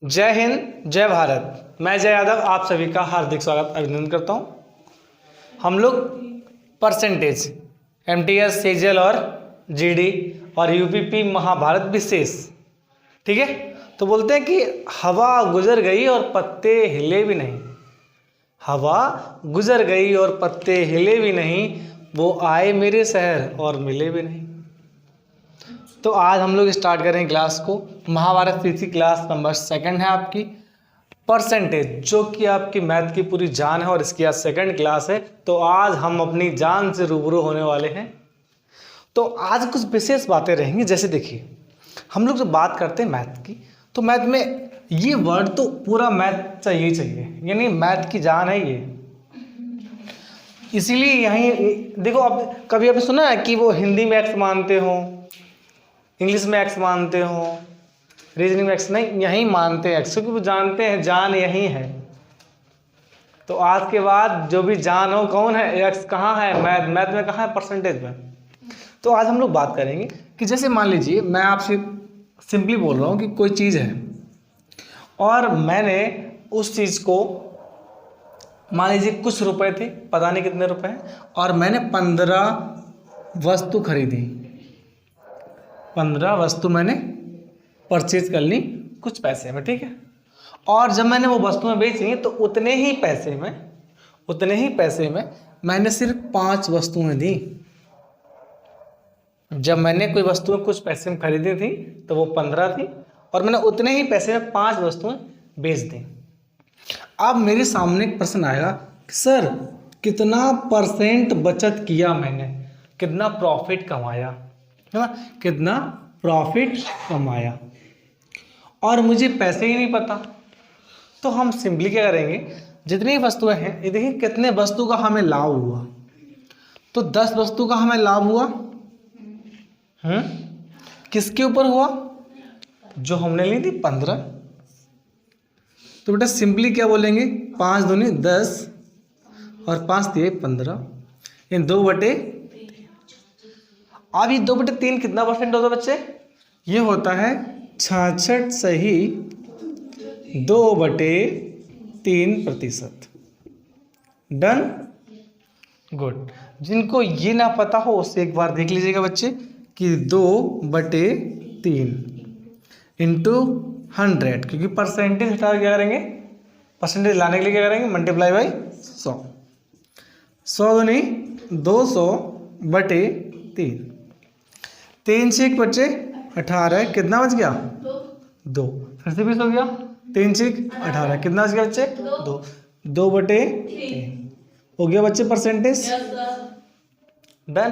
जय हिंद, जय भारत। मैं जय यादव आप सभी का हार्दिक स्वागत अभिनंदन करता हूँ। हम लोग परसेंटेज एमटीएस, सेजल और जीडी और यूपीपी महाभारत विशेष, ठीक है, तो बोलते हैं कि हवा गुजर गई और पत्ते हिले भी नहीं। हवा गुजर गई और पत्ते हिले भी नहीं, वो आए मेरे शहर और मिले भी नहीं। तो आज हम लोग स्टार्ट करें क्लास को। महाभारत तीसरी क्लास नंबर 2 है आपकी, परसेंटेज, जो कि आपकी मैथ की पूरी जान है और इसकी आज 2nd क्लास है। तो आज हम अपनी जान से रूबरू होने वाले हैं। तो आज कुछ विशेष बातें रहेंगी। जैसे देखिए, हम लोग जब बात करते हैं मैथ की, तो मैथ में ये वर्ड तो पूरा मैथ चाहिए, यानी मैथ की जान है ये। इसीलिए यहीं देखो, अब कभी आपने सुना है कि वो हिंदी में एक्स मानते हो, इंग्लिश में एक्स मानते हो, रीजनिंग में एक्स नहीं, यहीं मानते हैं एक्स, क्योंकि वो जानते हैं जान यहीं है। तो आज के बाद जो भी जान हो, कौन है एक्स, कहाँ है मैथ में, कहाँ है परसेंटेज में। तो आज हम लोग बात करेंगे कि जैसे मान लीजिए मैं आपसे सिंपली बोल रहा हूँ कि कोई चीज़ है और मैंने उस चीज़ को, मान लीजिए कुछ रुपए थे, पता नहीं कितने रुपए हैं, और मैंने 15 वस्तु खरीदी। 15 वस्तु मैंने परचेज कर ली कुछ पैसे में, ठीक है। और जब मैंने वो वस्तुएं बेची तो उतने ही पैसे में मैंने सिर्फ 5 वस्तुएं दी। जब मैंने कोई वस्तुएं कुछ पैसे में खरीदी थी तो वो 15 थी, और मैंने उतने ही पैसे में 5 वस्तुएं बेच दी। अब मेरे सामने एक प्रश्न आएगा, सर कितना परसेंट बचत किया मैंने, कितना प्रॉफिट कमाया, है ना, कितना प्रॉफिट कमाया, और मुझे पैसे ही नहीं पता। तो हम सिंपली क्या करेंगे, जितनी वस्तुएं हैं, ये देखिए कितने वस्तु का हमें लाभ हुआ। तो 10 वस्तु का हमें लाभ हुआ, किसके ऊपर हुआ, जो हमने ली थी 15। तो बेटा सिंपली क्या बोलेंगे, 5 दूनी 10 और 5 दिए 15, ये 2/3। अब ये 2/3 कितना परसेंट होता है बच्चे, ये होता है 66 सही 2/3%। Done, good. जिनको ये ना पता हो उससे एक बार देख लीजिएगा बच्चे कि 2/3 इंटू 100, क्योंकि परसेंटेज हटा के क्या करेंगे, परसेंटेज लाने के लिए क्या करेंगे, मल्टीप्लाई बाई 100। 100 दूनी 200/3, 3 से 1 बचे 18, कितना बच गया 2, फिर से 20 हो गया, 3 से 18, कितना बच गया बच्चे 2, 2/3 हो गया बच्चे परसेंटेज। डन।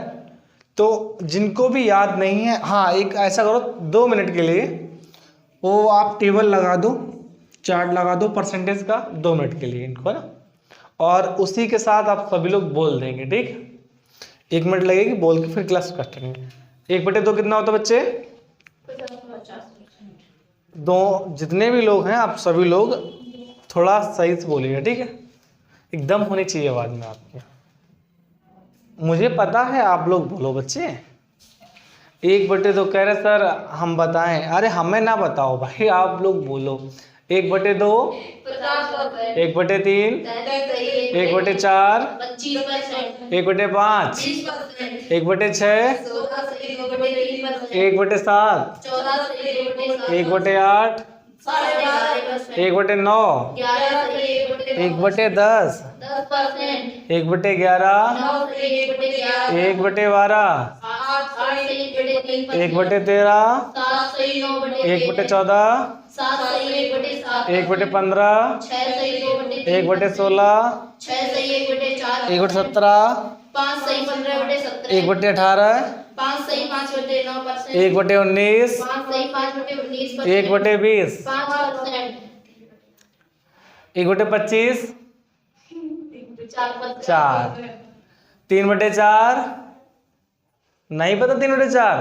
तो जिनको भी याद नहीं है, हाँ एक ऐसा करो, 2 मिनट के लिए वो आप टेबल लगा दो, चार्ट लगा दो परसेंटेज का 2 मिनट के लिए इनको, है ना, और उसी के साथ आप सभी लोग बोल देंगे, ठीक। 1 मिनट लगेगी, बोल के फिर क्लास स्टार्ट करेंगे। 1/2 कितना होता है बच्चे, 2। जितने भी लोग हैं आप सभी लोग थोड़ा सही से बोलिएगा, ठीक है, एकदम होनी चाहिए आवाज में आपकी। मुझे पता है आप लोग बोलो बच्चे। 1/2 कह रहे सर हम बताएं, अरे हमें ना बताओ भाई, आप लोग बोलो। 1/2, 1/3, 1/4, 1/5, 1/6, 1/7, 1/8, 1/9, 1/10, 1/11, 1/12, 1/13, 1/14, 1/15, 1/16, 1/17, 1/18, 1/19, 1/20, 1/25, 4, 3/4, नहीं पता 3/4,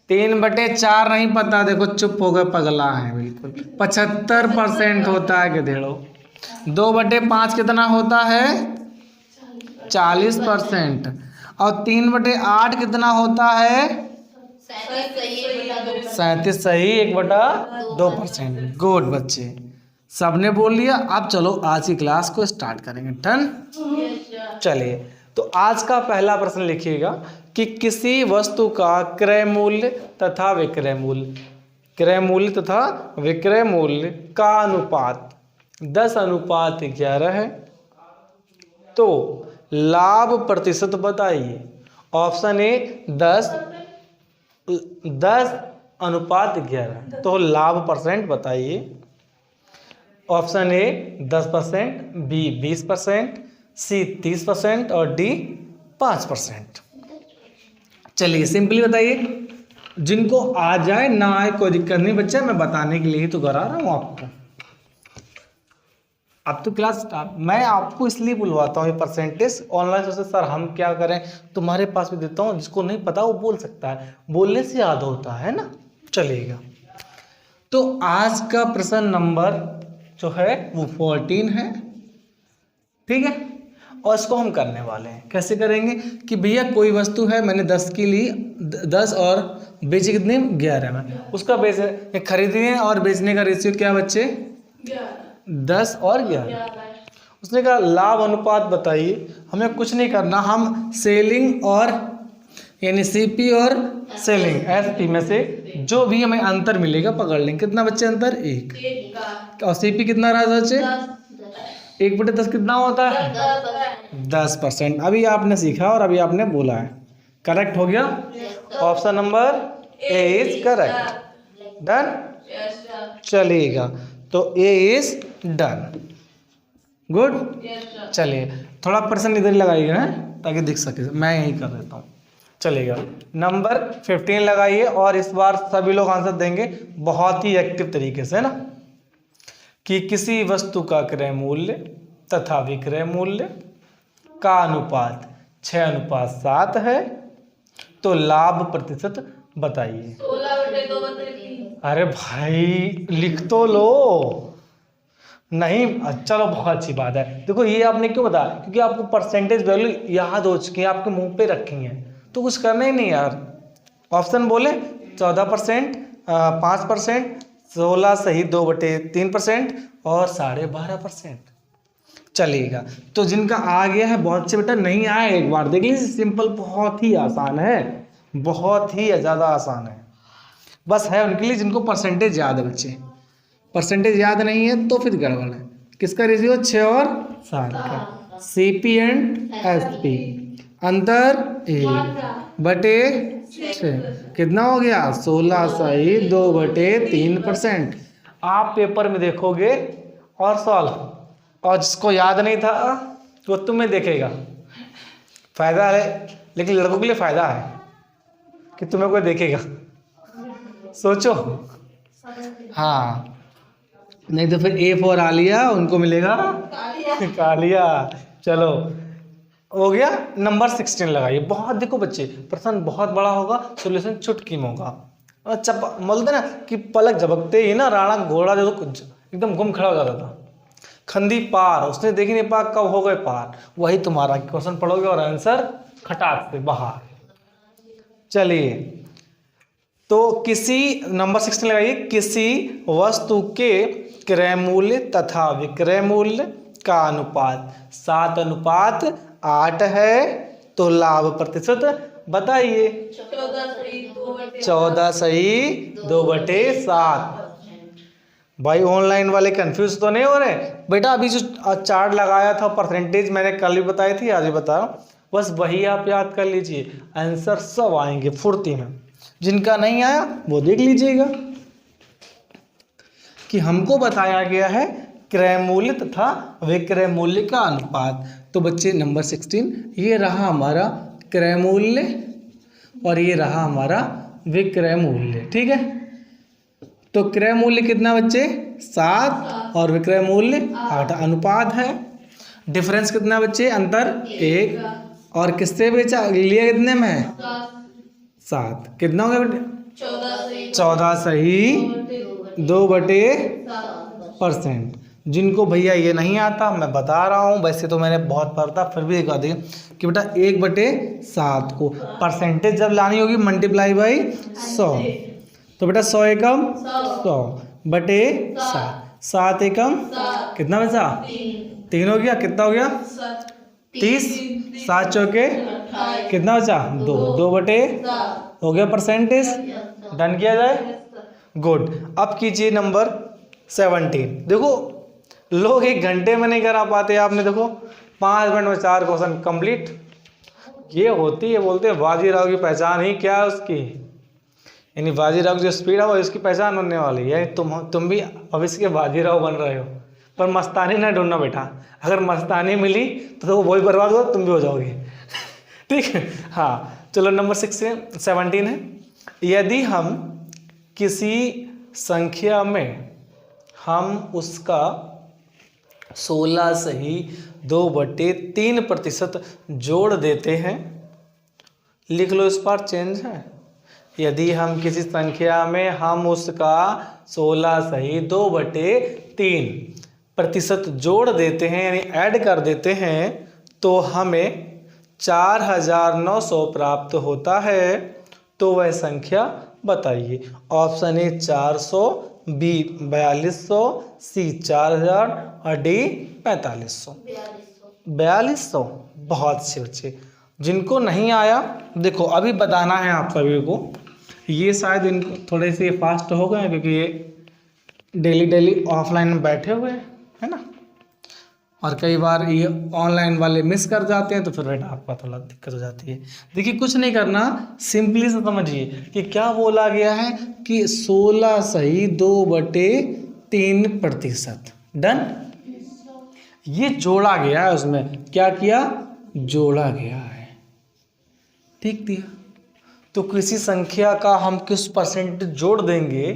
3/4 नहीं पता, देखो चुप हो गए, पगला है बिल्कुल। 75% होता है गधेड़ो। 2/5 कितना होता है, 40%। और 3/8 कितना होता है, 37 सही 1/2%। गुड बच्चे, सबने बोल लिया। अब चलो आज की क्लास को स्टार्ट करेंगे। डन। चलिए, तो आज का पहला प्रश्न लिखिएगा कि किसी वस्तु का क्रय मूल्य तथा विक्रय मूल्य का अनुपात 10:11 है, तो लाभ प्रतिशत बताइए। ऑप्शन ए 10:11, तो लाभ परसेंट बताइए। ऑप्शन ए 10%, बी 20%, सी 30% और डी 5%। चलिए सिंपली बताइए, जिनको आ जाए ना आए कोई दिक्कत नहीं बच्चा, मैं बताने के लिए ही तो करा रहा हूँ आपको। अब तो क्लास स्टार्ट, मैं आपको इसलिए बुलवाता हूँ ये परसेंटेज। ऑनलाइन सोचते सर हम क्या करें, तुम्हारे पास भी देता हूँ, जिसको नहीं पता वो बोल सकता है, बोलने से याद होता है ना। चलिएगा, तो आज का प्रश्न नंबर जो है वो 14 है, ठीक है। और इसको हम करने वाले हैं, कैसे करेंगे कि भैया कोई वस्तु है, मैंने 10 की ली, 10 और बेची कितने 11 में, उसका खरीदने और बेचने का रेशियो क्या बच्चे 10 और 11। उसने कहा लाभ अनुपात बताइए। हमें कुछ नहीं करना, हम सेलिंग और यानी सीपी और सेलिंग एसपी में से जो भी हमें अंतर मिलेगा पकड़ लेंगे। कितना बच्चे अंतर 1, और सीपी कितना रहा बच्चे 1/10 कितना होता है 10%। अभी आपने सीखा और अभी आपने बोला है, करेक्ट हो गया। Option number A is correct. Done. चलिएगा, तो ए इज डन। गुड। चलिए थोड़ा प्रश्न इधर लगाइएगा ताकि दिख सके, मैं यही कर देता हूँ। चलेगा, नंबर 15 लगाइए और इस बार सभी लोग आंसर देंगे बहुत ही एक्टिव तरीके से, ना। कि किसी वस्तु का क्रय मूल्य तथा विक्रय मूल्य का अनुपात 6:7 है, तो लाभ प्रतिशत बताइए। 16/2 अरे भाई लिख तो लो। नहीं, चलो बहुत अच्छी बात है। देखो ये आपने क्यों बताया, क्योंकि आपको परसेंटेज वैल्यू याद हो चुकी है, आपके मुंह पे रखी है, तो कुछ करना ही नहीं यार। ऑप्शन बोले 14%, 5%, 16 सही 2/3% और 12.5%। चलिएगा, तो जिनका आ गया है बहुत अच्छे बेटा, नहीं आया एक बार देख लीजिए, सिंपल बहुत ही आसान है, बहुत ही ज़्यादा आसान है। बस है उनके लिए जिनको परसेंटेज याद है बच्चे, परसेंटेज याद नहीं है तो फिर गड़बड़ है। किसका रेशियो 6 और 7 का, सीपी एंड एसपी अंतर 1/6 कितना हो गया 16 सही 2/3%। आप पेपर में देखोगे और सॉल्व, और जिसको याद नहीं था वो तुम्हें देखेगा। फायदा है, लेकिन लड़कों के लिए फायदा है कि तुम्हें कोई देखेगा, सोचो। हाँ, नहीं तो फिर ए फॉर आलिया, उनको मिलेगा कालिया। चलो हो गया। नंबर 16 लगाइए। बहुत देखो बच्चे, प्रश्न बहुत बड़ा होगा, सोल्यूशन चुटकी में होगा। बोलते ना कि पलक झपकते ही ना राणा घोड़ा जो एकदम गुम खड़ा हो जाता था, खंदी पार, उसने देखी नहीं पा कब हो गए पार। वही तुम्हारा क्वेश्चन पढ़ोगे और आंसर खटाक से बाहर। चलिए, तो किसी नंबर 16 लगाइए, किसी वस्तु के क्रय मूल्य तथा विक्रय मूल्य का अनुपात 7:8 है, तो लाभ प्रतिशत बताइए। 14 सही 2/7। भाई ऑनलाइन वाले कंफ्यूज तो नहीं हो रहे बेटा? अभी जो चार्ट लगाया था परसेंटेज मैंने कल भी बताई थी, आज भी बता रहा हूँ, बस वही आप याद कर लीजिए, आंसर सब आएंगे फुर्ती में। जिनका नहीं आया वो देख लीजिएगा कि हमको बताया गया है क्रय मूल्य तथा विक्रय मूल्य का अनुपात। तो बच्चे नंबर 16 ये रहा हमारा क्रय मूल्य और ये रहा हमारा विक्रय मूल्य, ठीक है। तो क्रय मूल्य कितना बच्चे 7 और विक्रय मूल्य 8, अनुपात है। डिफरेंस कितना बच्चे अंतर 1, और किससे बेचा लिया कितने में 7, कितना हो गया बेटे 14 सही 2/% जिनको भैया ये नहीं आता मैं बता रहा हूँ, वैसे तो मैंने बहुत पढ़ता, फिर भी एक बात है कि बेटा 1/7 को परसेंटेज जब लानी होगी मल्टीप्लाई बाई 100, तो बेटा 100 एकम 100/7, 7 एकम कितना बचा 3 हो गया, कितना हो गया 30, 7 चौके कितना बचा 2, 2/7 हो गया परसेंटेज। डन किया जाए, गुड। अब कीजिए नंबर 17। देखो लोग 1 घंटे में नहीं करा पाते, आपने देखो 5 मिनट में 4 क्वेश्चन कंप्लीट। ये होती है, बोलते हैं बाजीराव की पहचान ही क्या है उसकी, यानी बाजीराव की जो स्पीड है वो इसकी पहचान होने वाली है। तुम भी भविष्य के बाजीराव बन रहे हो, पर मस्तानी ना ढूंढना बेटा, अगर मस्तानी मिली तो वही बर्बाद हो, तुम भी हो जाओगे ठीक है। हाँ चलो नंबर 17 है। यदि हम किसी संख्या में हम उसका 16 से ही 2/3% जोड़ देते हैं, लिख लो इस बार चेंज है। यदि हम किसी संख्या में हम उसका 16 से ही 2/3% जोड़ देते हैं यानी ऐड कर देते हैं, तो हमें 4900 प्राप्त होता है। तो वह संख्या बताइए। ऑप्शन ए 400, बी 4200, सी 4000 और डी 4500। 4200 बहुत अच्छे बच्चे। जिनको नहीं आया देखो अभी बताना है आप सभी को, ये शायद इनको थोड़े से फास्ट हो गए क्योंकि ये डेली ऑफलाइन में बैठे हुए हैं, है ना, और कई बार ये ऑनलाइन वाले मिस कर जाते हैं, तो फिर बेटा आपका थोड़ा दिक्कत हो जाती है। देखिए कुछ नहीं करना, सिंपली से समझिए कि क्या बोला गया है कि 16 सही 2/3%। डन, ये जोड़ा गया है, उसमें क्या किया जोड़ा गया है, ठीक दिया। तो किसी संख्या का हम किस परसेंटेज जोड़ देंगे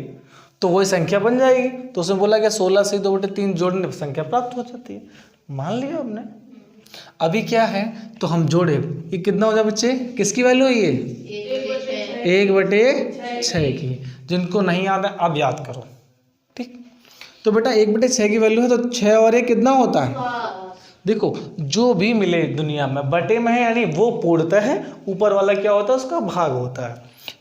तो वही संख्या बन जाएगी। तो उसमें बोला गया 16 से 2/3 जोड़ने पर संख्या प्राप्त हो जाती है, मान लिया हमने। अभी क्या है तो हम जोड़े, ये कितना हो जाए बच्चे, किसकी वैल्यू है ये 1/6 की। जिनको नहीं याद है अब याद करो, ठीक। तो बेटा 1/6 की वैल्यू है तो 6 और 1 कितना होता है। देखो जो भी मिले दुनिया में बटे में है यानी वो पूर्णतः है, ऊपर वाला क्या होता है उसका भाग होता है।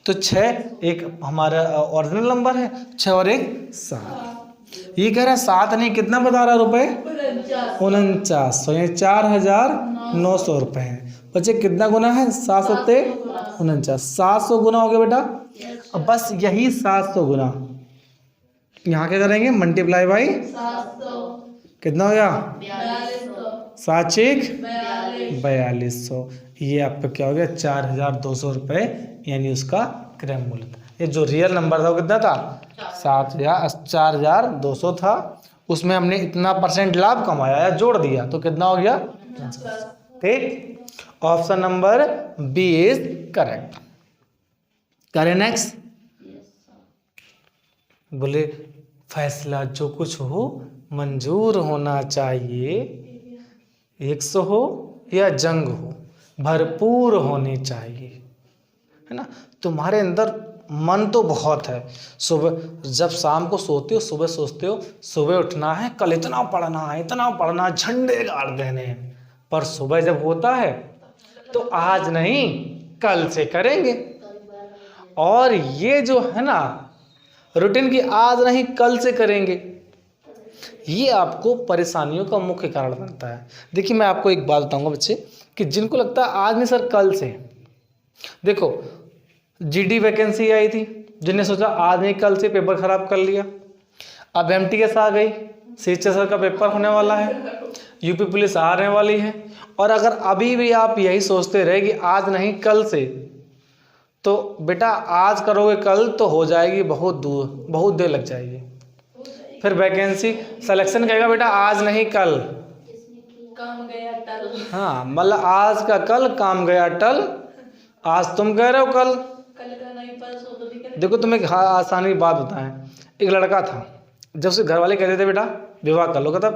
तो 6 एक हमारा ओरिजिनल नंबर है, 6 और 1 7। ये कह रहा है 7 नहीं कितना बता रहा रुपए 4900, ये 4900 रुपए है। बच्चे कितना गुना है 7 सत्ते 49, 700 गुना हो गया बेटा। अब बस यही 700 गुना यहाँ क्या करेंगे मल्टीप्लाई बाई 700, कितना हो गया 7 4200। ये आपका क्या हो गया 4200 रुपये, यानी उसका क्रय मूल्य था। ये जो रियल नंबर था वो कितना था 4200 था, उसमें हमने इतना % लाभ कमाया या जोड़ दिया तो कितना हो गया, ठीक। Option number B is correct. करें नेक्स्ट। बोले फैसला जो कुछ हो मंजूर होना चाहिए, 100 हो या जंग हो भरपूर होनी चाहिए, है ना। तुम्हारे अंदर मन तो बहुत है, सुबह जब शाम को सोते हो सुबह सोचते हो सुबह उठना है, कल इतना पढ़ना झंडे गाड़ देने हैं, पर सुबह जब होता है तो आज नहीं कल से करेंगे। और ये जो है ना रूटीन की आज नहीं कल से करेंगे, ये आपको परेशानियों का मुख्य कारण बनता है। देखिए मैं आपको एक बात बताऊंगा बच्चे कि जिनको लगता है आज नहीं सर कल से, देखो जीडी वैकेंसी आई थी, जिनने सोचा आज नहीं कल से पेपर खराब कर लिया। अब एमटीएस आ गई, सीएचएसएल का पेपर होने वाला है, यूपी पुलिस आने वाली है, और अगर अभी भी आप यही सोचते रहे कि आज नहीं कल से, तो बेटा आज करोगे कल तो हो जाएगी बहुत देर लग जाएगी। फिर वैकेंसी सिलेक्शन कहेगा बेटा आज नहीं कल, काम गया टल। हाँ मतलब आज का कल काम गया टल। आज तुम कह रहे हो कल का नहीं परसों तो दिक्कत। देखो तुम्हें आसानी की बात बताएं, एक लड़का था, जब उसके घर वाले कहते थे बेटा विवाह कर लो, कहता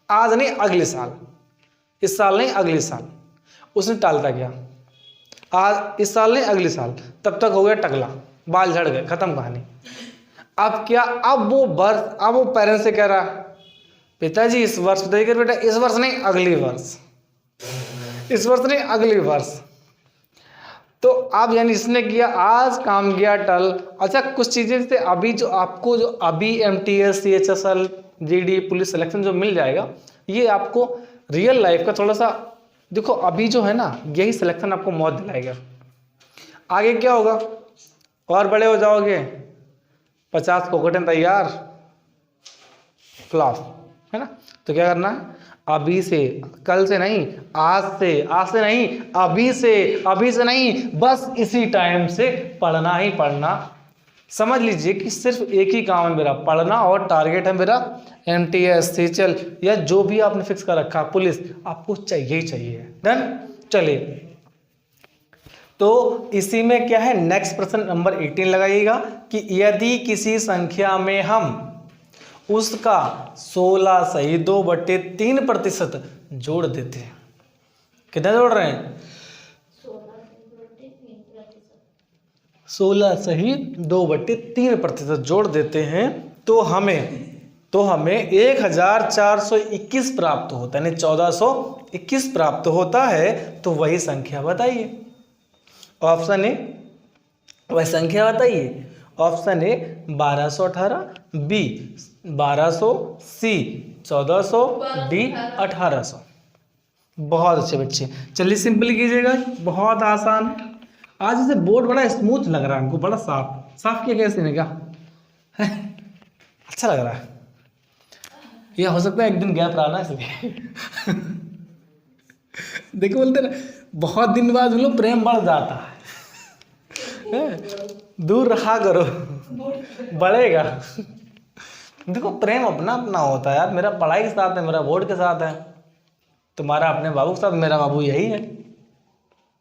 आज नहीं अगले साल, इस साल नहीं अगले साल, उसने टालता गया, आज इस साल नहीं अगले साल, तब तक हो गया टकला, बाल झड़ गए, खत्म कहानी। अब क्या, अब वो पेरेंट्स से कह रहा पिताजी इस वर्ष, बताइए बेटा इस वर्ष नहीं अगली वर्ष, इस वर्ष नहीं अगली वर्ष। तो अब यानी इसने किया आज काम गया टल। अच्छा कुछ चीज़ें जैसे अभी जो आपको जो अभी MTS CHSL GD police selection जो मिल जाएगा, ये आपको रियल लाइफ का थोड़ा सा देखो, अभी जो है ना यही सिलेक्शन आपको मौत दिलाएगा। आगे क्या होगा, और बड़े हो जाओगे, 50 पॉकेटें तैयार, फ्लॉप, है ना। तो क्या करना है, अभी से, कल से नहीं, आज से नहीं, अभी से नहीं, बस इसी टाइम से पढ़ना ही पढ़ना। समझ लीजिए कि सिर्फ एक ही काम है मेरा, पढ़ना, और टारगेट है मेरा MTS CHL या जो भी आपने फिक्स कर रखा पुलिस, आपको चाहिए ही चाहिए। डन। चलिए तो इसी में क्या है, नेक्स्ट प्रश्न नंबर 18 लगाइएगा कि यदि किसी संख्या में हम उसका 16 सही 2/3% जोड़ देते हैं, कितना जोड़ रहे हैं, 16 सही 2/3% जोड़ देते हैं, तो हमें 1421 प्राप्त होता है, यानी 1421 प्राप्त होता है। तो वही संख्या बताइए। ऑप्शन ए वही संख्या बताइए। Option A 1218, B 1200, C 1400, D 1800। बहुत अच्छे बच्चे। चलिए सिंपल कीजिएगा, बहुत आसान है। आज जैसे बोर्ड बड़ा स्मूथ लग रहा है हमको, बड़ा साफ किया कैसे ने क्या अच्छा लग रहा है। ये हो सकता है एक दिन गैप रहा ना इसलिए देखो बोलते ना बहुत दिन बाद हम लोग प्रेम बढ़ जाता है दूर रहा करो बढ़ेगा। देखो प्रेम अपना अपना होता है यार, मेरा पढ़ाई के साथ है, मेरा बोर्ड के साथ है, तुम्हारा अपने बाबू के साथ, मेरा बाबू यही है।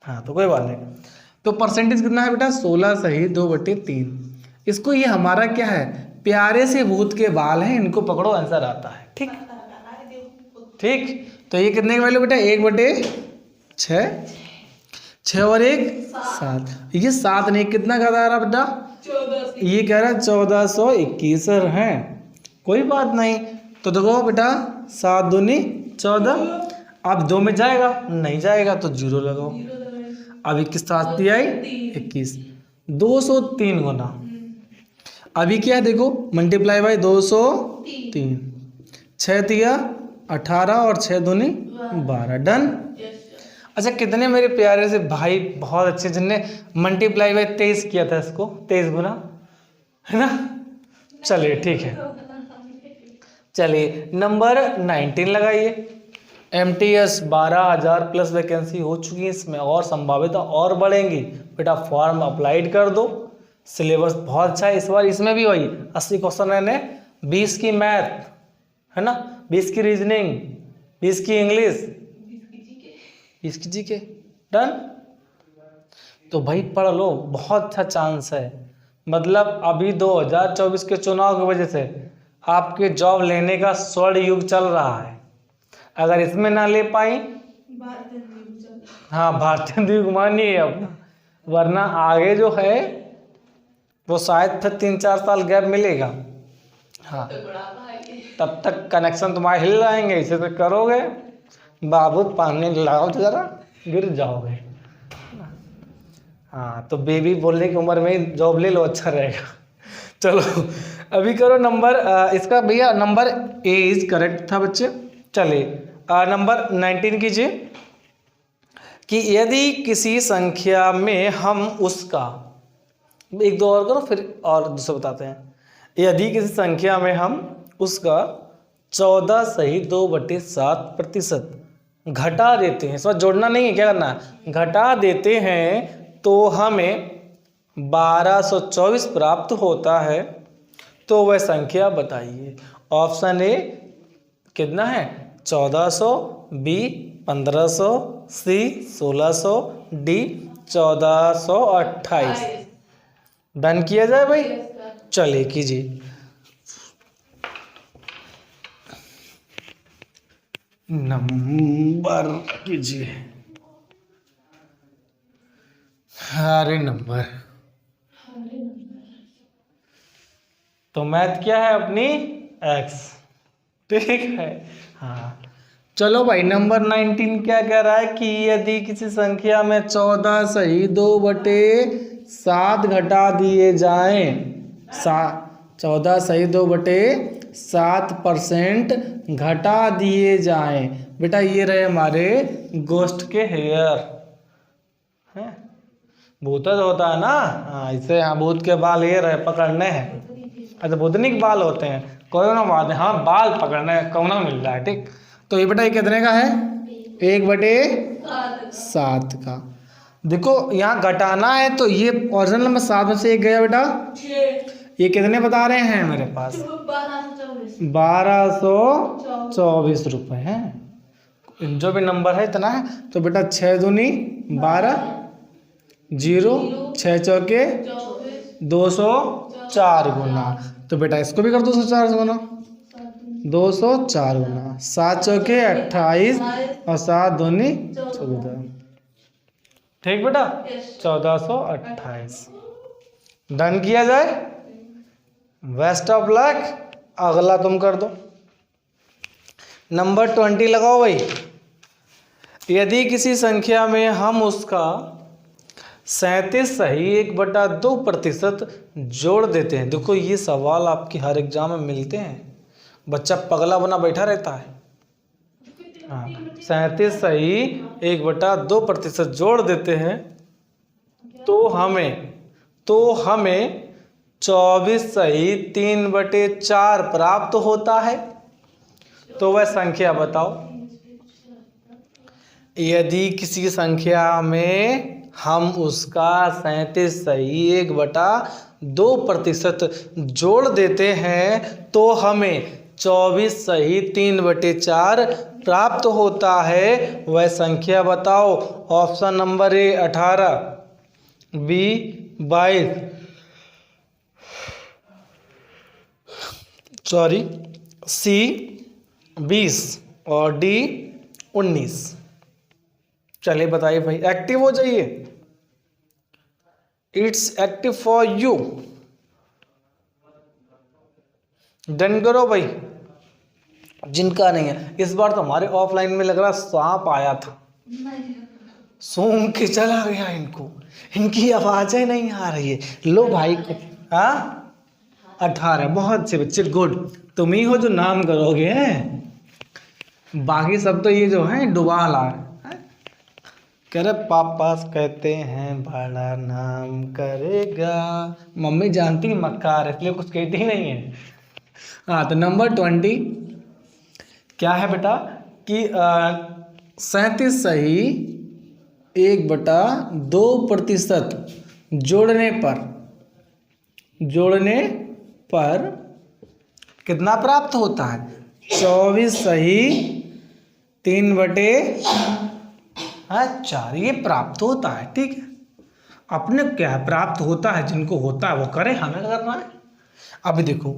हाँ तो कोई बात नहीं। तो परसेंटेज कितना है बेटा, 16 सही 2/3। इसको ये हमारा क्या है, प्यारे से भूत के बाल हैं, इनको पकड़ो आंसर आता है। ठीक ठीक। तो ये कितने की वैल्यू बेटा, 1/6, 6 और 1 7। ये 7 नहीं कितना का आ रहा बेटा, ये कह रहा है 1421 है। कोई बात नहीं। तो देखो बेटा 7 दूनी 14, अब 2 में जाएगा नहीं जाएगा तो 0 लगाओ। अब 21 साथ दिया 21, 203 गुना। अभी क्या है देखो, मल्टीप्लाई बाई 203, 6 दिया 18 और 6 दूनी 12। डन। अच्छा कितने मेरे प्यारे से भाई बहुत अच्छे जिनने मल्टीप्लाई बाई 23 किया था, इसको 23 गुना, है ना। चलिए ठीक है। चलिए नंबर 19 लगाइए। MTS 12,000 प्लस वैकेंसी हो चुकी है, इसमें और संभाविता और बढ़ेंगी। बेटा फॉर्म अप्लाइड कर दो, सिलेबस बहुत अच्छा है इस बार। इसमें भी वही 80 क्वेश्चन है, 20 की मैथ है ना, 20 की रीजनिंग, 20 की इंग्लिश, 20 की जीके। डन। तो भाई पढ़ लो, बहुत अच्छा चांस है। मतलब अभी 2024 के चुनाव की वजह से आपके जॉब लेने का स्वर्ण युग चल रहा है। अगर इसमें ना ले पाई, हाँ भारतीय द्वीप मानिए अपना, वरना आगे जो है वो शायद फिर 3-4 साल गैप मिलेगा। हाँ तब तक कनेक्शन तुम्हारे हिल जाएंगे, इसे तो करोगे बाबू पानी लगाओ तो जरा गिर जाओगे। हाँ तो बेबी बोलने की उम्र में ही जॉब ले लो, अच्छा रहेगा। चलो अभी करो नंबर इसका भैया नंबर ए इज करेक्ट था बच्चे। चलिए नंबर 19 कीजिए कि यदि किसी संख्या में हम उसका, एक दो और करो फिर और दूसरा बताते हैं। यदि किसी संख्या में हम उसका 14 सही 2/7% घटा देते हैं, इसमें जोड़ना नहीं है, क्या करना है, घटा देते हैं, तो हमें 1224 प्राप्त होता है। तो वह संख्या बताइए। ऑप्शन ए कितना है, 1400, बी 1500, सी 1600, डी 1428। डन किया जाए भाई। चलिए कीजिए। नंबर कीजिए, अरे नंबर तो मैथ क्या है अपनी x, ठीक है। हाँ चलो भाई, नंबर 19 क्या कह रहा है कि यदि किसी संख्या में 14 सही 2/7 घटा दिए जाएं, 14 सही 2/7% घटा दिए जाएं। बेटा ये रहे हमारे गोश्त के हेयर हैं, भूतज होता है ना, हाँ इससे, हाँ भूत के बाल ये रहे पकड़ने हैं। अच्छा भूतनी के बाल होते हैं, कोई ना बात है, हाँ बाल पकड़ने कौन मिल रहा है। ठीक, तो ये बेटा ये कितने का है? 1/7 का। देखो यहाँ घटाना है तो ये ओरिजिनल नंबर 7 में से 1 गया बेटा, ये कितने बता रहे हैं मेरे पास? 1224 रुपये हैं। जो भी नंबर है इतना है, तो बेटा 6 दूनी 12, 0 6 चौके 204 गुना, तो बेटा इसको भी कर 204 गुना, 204 गुना, 7 चौके 28 और 7 दूनी 14। ठीक बेटा, 1428। डन किया जाए। Best of luck. अगला तुम कर दो। नंबर 20 लगाओ भाई। यदि किसी संख्या में हम उसका 37 सही 1/2% जोड़ देते हैं। देखो ये सवाल आपके हर एग्जाम में मिलते हैं, बच्चा पगला बना बैठा रहता है। हाँ 37 सही 1/2% जोड़ देते हैं तो हमें 24 सही 3/4 प्राप्त होता है। तो वह संख्या बताओ। यदि किसी संख्या में हम उसका 37 सही 1/2% जोड़ देते हैं तो हमें 24 सही 3/4 प्राप्त होता है। वह संख्या बताओ। ऑप्शन नंबर ए 18, बी 22, सी 20 और डी 19। चलिए बताइए भाई, एक्टिव हो जाइए। It's active for you. Done करो भाई। जिनका नहीं है, इस बार तो हमारे ऑफलाइन में लग रहा सांप आया था, सूंघ के चला गया इनको, इनकी आवाजें नहीं आ रही है। लो भाई, हाँ 18। बहुत अच्छे बच्चे, गुड। तुम ही हो जो नाम करोगे, बाकी सब तो ये जो है डुबा ला है। कह रहे पापा कहते हैं बड़ा नाम करेगा, मम्मी जानती मक्कार है इसलिए कुछ कहती ही नहीं है। हाँ तो नंबर 20 क्या है बेटा कि 37 सही 1/2% जोड़ने पर कितना प्राप्त होता है? 24 सही 3/4 ये प्राप्त होता है। ठीक है, अपने क्या प्राप्त होता है, जिनको होता है वो करें, हमें क्या करना है। अभी देखो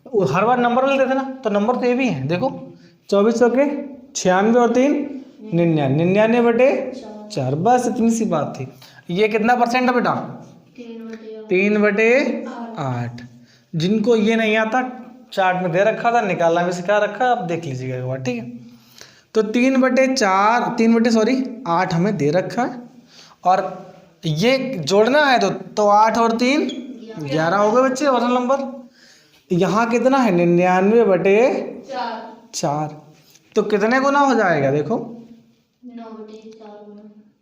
वो हर बार नंबर ले देते ना, तो नंबर तो ये भी है। देखो 24 के 96 और 3 99/4, बस इतनी सी बात थी। ये कितना परसेंट है बेटा? 3/8। जिनको ये नहीं आता चार्ट में दे रखा था, निकालना भी सिखा रखा है, आप देख लीजिएगा एक बार। ठीक है, तो 8 हमें दे रखा है और ये जोड़ना है तो 8 और 3 11 हो गए बच्चे ओरिजिनल नंबर। यहाँ कितना है? 99/4। तो कितने गुना हो जाएगा? देखो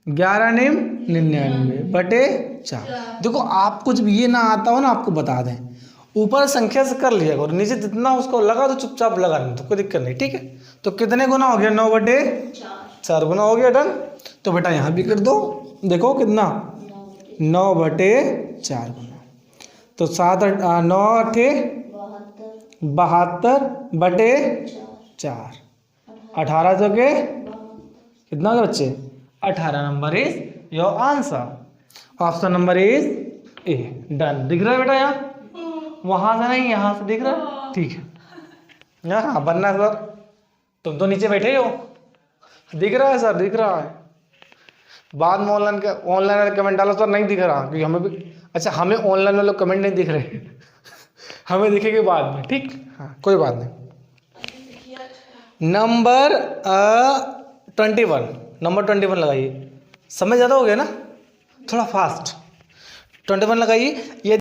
11 निम 99/4। देखो आप कुछ भी ये ना आता हो ना, आपको बता दें, ऊपर संख्या से कर लिया करो, नीचे जितना उसको लगा तो चुपचाप लगा नहीं, तो कोई दिक्कत नहीं। ठीक है, तो कितने गुना हो गया? 9/4 गुना हो गया। डन। तो बेटा यहाँ भी कर दो, देखो कितना 9/4 गुना, तो 9 8 72/4, 18 चौके कितना हो बच्चे? 18 number is your answer. Option number is a. Done. दिख रहा है बेटा यहाँ? वहां से नहीं, यहाँ से दिख रहा है? ठीक है, हाँ बनना सर, तुम तो नीचे बैठे हो। दिख रहा है सर? दिख रहा है। बाद में ऑनलाइन वाले कमेंट डालो सर नहीं दिख रहा, क्योंकि हमें भी, अच्छा हमें ऑनलाइन वाले कमेंट नहीं दिख रहे हमें दिखेंगे बाद में। ठीक, हाँ कोई बात नहीं। नंबर 21, नंबर 21 लगाइए। समय ज़्यादा हो गया ना, थोड़ा फास्ट। 21 लगाइए।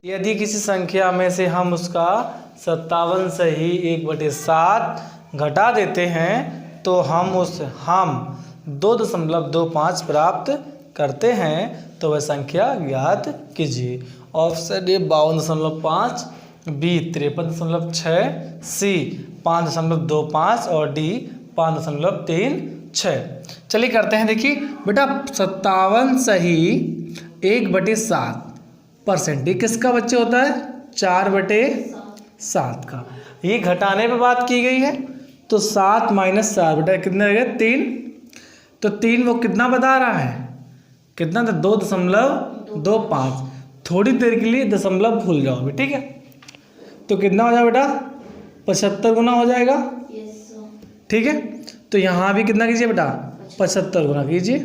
यदि किसी संख्या में से हम उसका 57 से ही 1/7 घटा देते हैं तो हम 2.25 प्राप्त करते हैं, तो वह संख्या ज्ञात कीजिए। ऑप्शन ए 52.5, बी 53.6, सी 5.25 और डी 5.36। चलिए करते हैं। देखिए बेटा 57 सही 1/7%, ये किसका बच्चे होता है? 4/7 का। ये घटाने पे बात की गई है, तो 7 - 4 बेटा कितने रह गए? 3। तो 3 वो कितना बता रहा है? कितना था? 2.25। थोड़ी देर के लिए दशमलव भूल जाओ अभी, ठीक है? तो कितना हो जाएगा बेटा? 75 गुना हो जाएगा, ठीक है? तो यहाँ भी कितना कीजिए बेटा? 75 गुना कीजिए।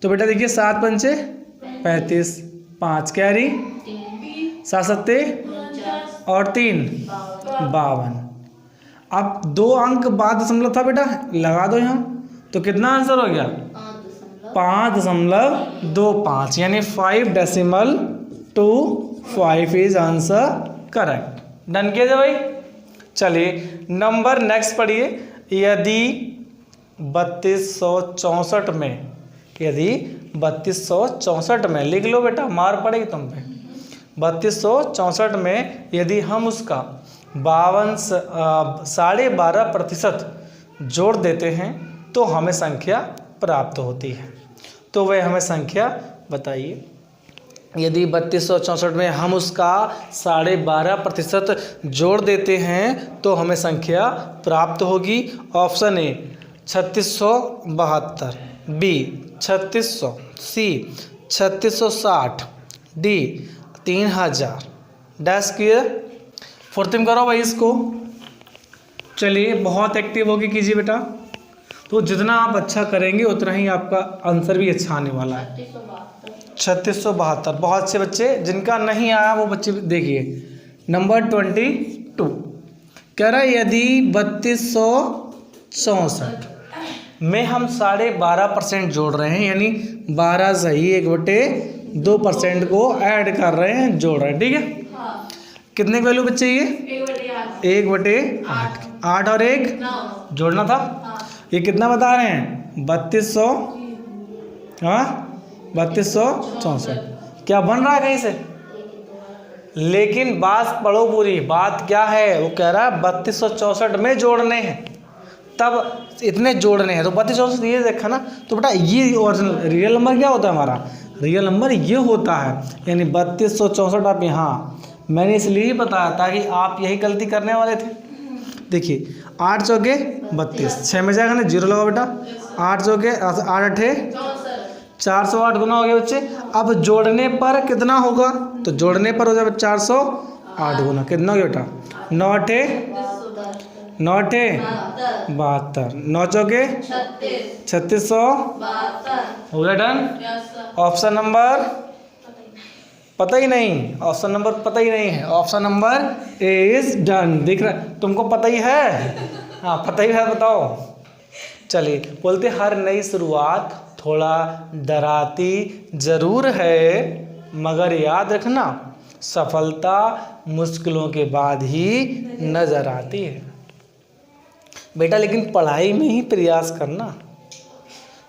तो बेटा देखिए 7 पंचे 35, 5 कैरी, 7 सत्ते और 3 52। अब 2 अंक बाद दशमलव था बेटा, लगा दो यहाँ। तो कितना आंसर हो गया? 5.25, यानी 5.25 इज आंसर करेक्ट। डन किया जाए भाई। चलिए नंबर नेक्स्ट पढ़िए। यदि 3264 में, यदि 3264 में, लिख लो बेटा, मार पड़ेगी तुम पे। 3264 में यदि हम उसका 12.5% जोड़ देते हैं तो हमें संख्या प्राप्त होती है। तो वह हमें संख्या बताइए। यदि 3264 में हम उसका 12.5% जोड़ देते हैं तो हमें संख्या प्राप्त होगी। Option A 3672, B 3600, C 3660, D 3000। Dash किए फुर्तिम करो भाई इसको। चलिए बहुत एक्टिव होके कीजिए बेटा। तो जितना आप अच्छा करेंगे उतना ही आपका आंसर भी अच्छा आने वाला है। 3672। बहुत अच्छे बच्चे, जिनका नहीं आया वो बच्चे देखिए। नंबर 22 कह रहा है यदि 3264 में हम 12.5% जोड़ रहे हैं, यानी 12 सही 1/2% को ऐड कर रहे हैं, जोड़ रहे हैं, ठीक है? कितने की वैल्यू बच्चे? ये 1/8। 8 और 1 जोड़ना था। ये कितना बता रहे हैं? 3200, हाँ 3264। क्या बन रहा है कहीं से? लेकिन बात पढ़ो पूरी। बात क्या है? वो कह रहा है 3264 में जोड़ने हैं, तब इतने जोड़ने हैं। तो 3264 ये देखा ना। तो बेटा ये ओरिजिनल रियल नंबर क्या होता है? हमारा रियल नंबर ये होता है, यानी 3264 आप यहाँ, मैंने इसलिए ही बताया था कि आप यही गलती करने वाले थे। देखिए 8 चौके 32, 6 में जाएगा ना, 0 लगाओ बेटा। 8 चौके 8 8 408 गुना हो गया बच्चे। अब जोड़ने पर कितना होगा? तो जोड़ने पर हो जाएगा 408 गुना। कितना हो गया बेटा? 9 8 9 8 72, 9 चौके 3600 हो गया। डन। ऑप्शन नंबर पता ही नहीं, ऑप्शन नंबर पता ही नहीं है। Option number A is done. दिख रहा है तुमको? पता ही है, हाँ पता ही है, बताओ। चलिए बोलते हर नई शुरुआत थोड़ा डराती जरूर है, मगर याद रखना सफलता मुश्किलों के बाद ही नजर आती है बेटा। लेकिन पढ़ाई में ही प्रयास करना,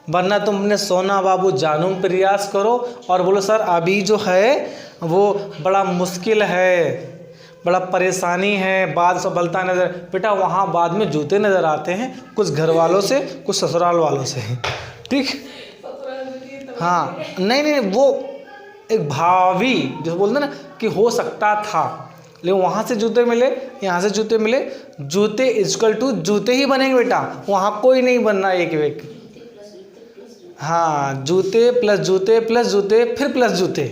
वरना तुमने सोना बाबू जानू में प्रयास करो और बोलो सर अभी जो है वो बड़ा मुश्किल है, बड़ा परेशानी है, बाद सफलता नज़र। बेटा वहाँ बाद में जूते नज़र आते हैं, कुछ घर वालों से, कुछ ससुराल वालों से, ठीक? हाँ नहीं, वो एक भावी जो बोलते ना कि हो सकता था, लेकिन वहाँ से जूते मिले, यहाँ से जूते मिले। जूते इक्वल टू जूते ही बनेंगे बेटा, वहाँ कोई नहीं बनना एक एक। हाँ जूते प्लस जूते प्लस जूते फिर प्लस जूते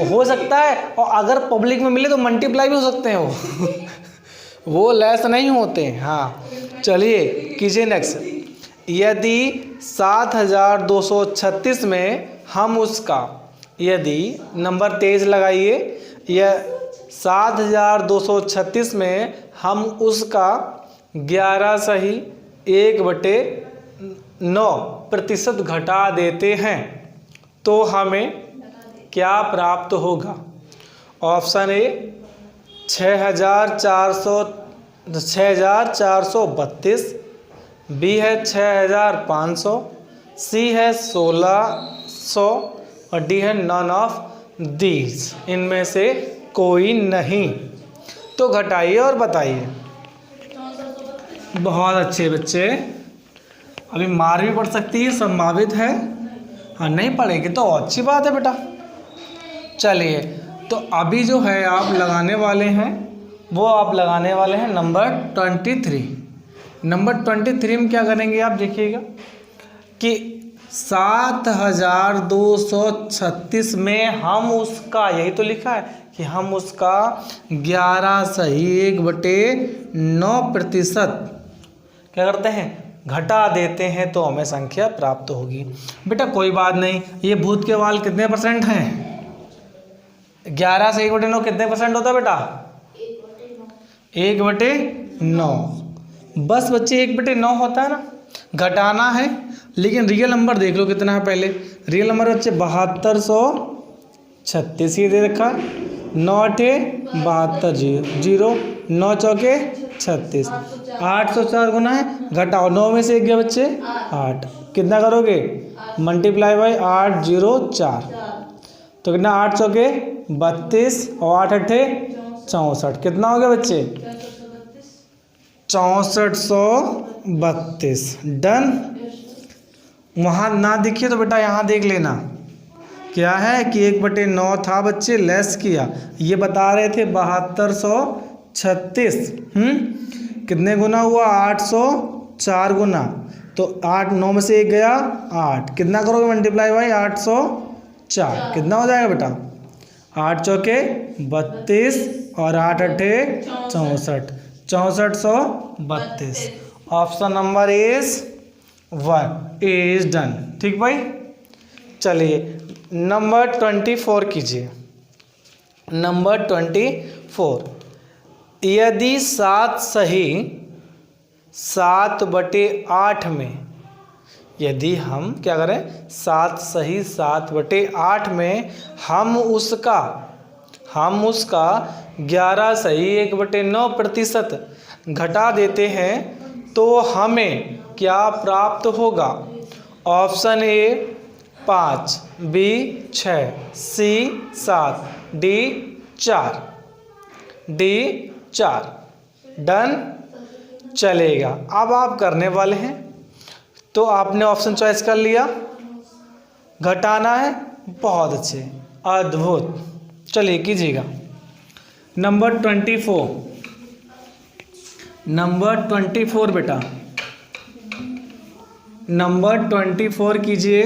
हो सकता है। और अगर पब्लिक में मिले तो मल्टीप्लाई भी हो सकते हैं वो लेस नहीं होते। हाँ चलिए कीजिए नेक्स्ट। यदि 7236 में हम उसका, यदि नंबर 23 लगाइए, यह 7236 में हम उसका 11 सही 1/9% घटा देते हैं तो हमें क्या प्राप्त होगा? ऑप्शन ए 6432, बी है 6500, सी है 1600 और डी है नन ऑफ दीज, इनमें से कोई नहीं। तो घटाइए और बताइए। बहुत अच्छे बच्चे, अभी मार भी पड़ सकती है, संभावित है। हाँ, नहीं पड़ेगी तो अच्छी बात है बेटा। चलिए, तो अभी जो है आप लगाने वाले हैं वो आप लगाने वाले हैं नंबर 23। नंबर 23 में क्या करेंगे आप देखिएगा कि 7236 में हम उसका, यही तो लिखा है कि हम उसका 11 सही 1/9% क्या करते हैं, घटा देते हैं तो हमें संख्या प्राप्त होगी। बेटा कोई बात नहीं, ये भूत के बाल कितने परसेंट हैं? 11 से 1/9 कितने परसेंट होता है बेटा? 1/9। बस बच्चे 1/9 होता है ना, घटाना है। लेकिन रियल नंबर देख लो कितना है पहले। रियल नंबर बच्चे 7236 ये दे रखा, 9 8 72 0, 9 चौके 36, 804 गुना है, घटाओ 9 में से 1 गया बच्चे 8, कितना करोगे मल्टीप्लाई बाई 804, तो कितना 8 चौके 32 और 8 8 64, कितना हो गया बच्चे 6432। डन। वहाँ ना दिखिए तो बेटा यहाँ देख लेना क्या है कि 1/9 था बच्चे, लेस किया, ये बता रहे थे 7236। कितने गुना हुआ? 804 गुना, तो 8 9 में से 1 गया 8, कितना करोगे मल्टीप्लाई बाई 804, कितना हो जाएगा बेटा 8 चौके 32 और 8 8 64, 6432। Option number is 1 is done. ठीक भाई। चलिए नंबर 24 कीजिए। नंबर 24, यदि 7 सही 7/8 में, यदि हम क्या करें 7 सही 7/8 में हम उसका 11 सही 1/9% घटा देते हैं तो हमें क्या प्राप्त होगा? Option A 5, B 6, C 7, D 4। Done. चलेगा। अब आप करने वाले हैं, तो आपने ऑप्शन चॉइस कर लिया, घटाना है, बहुत अच्छे, अद्भुत। चलिए कीजिएगा। नंबर 24, नंबर 24 बेटा, नंबर 24 कीजिए।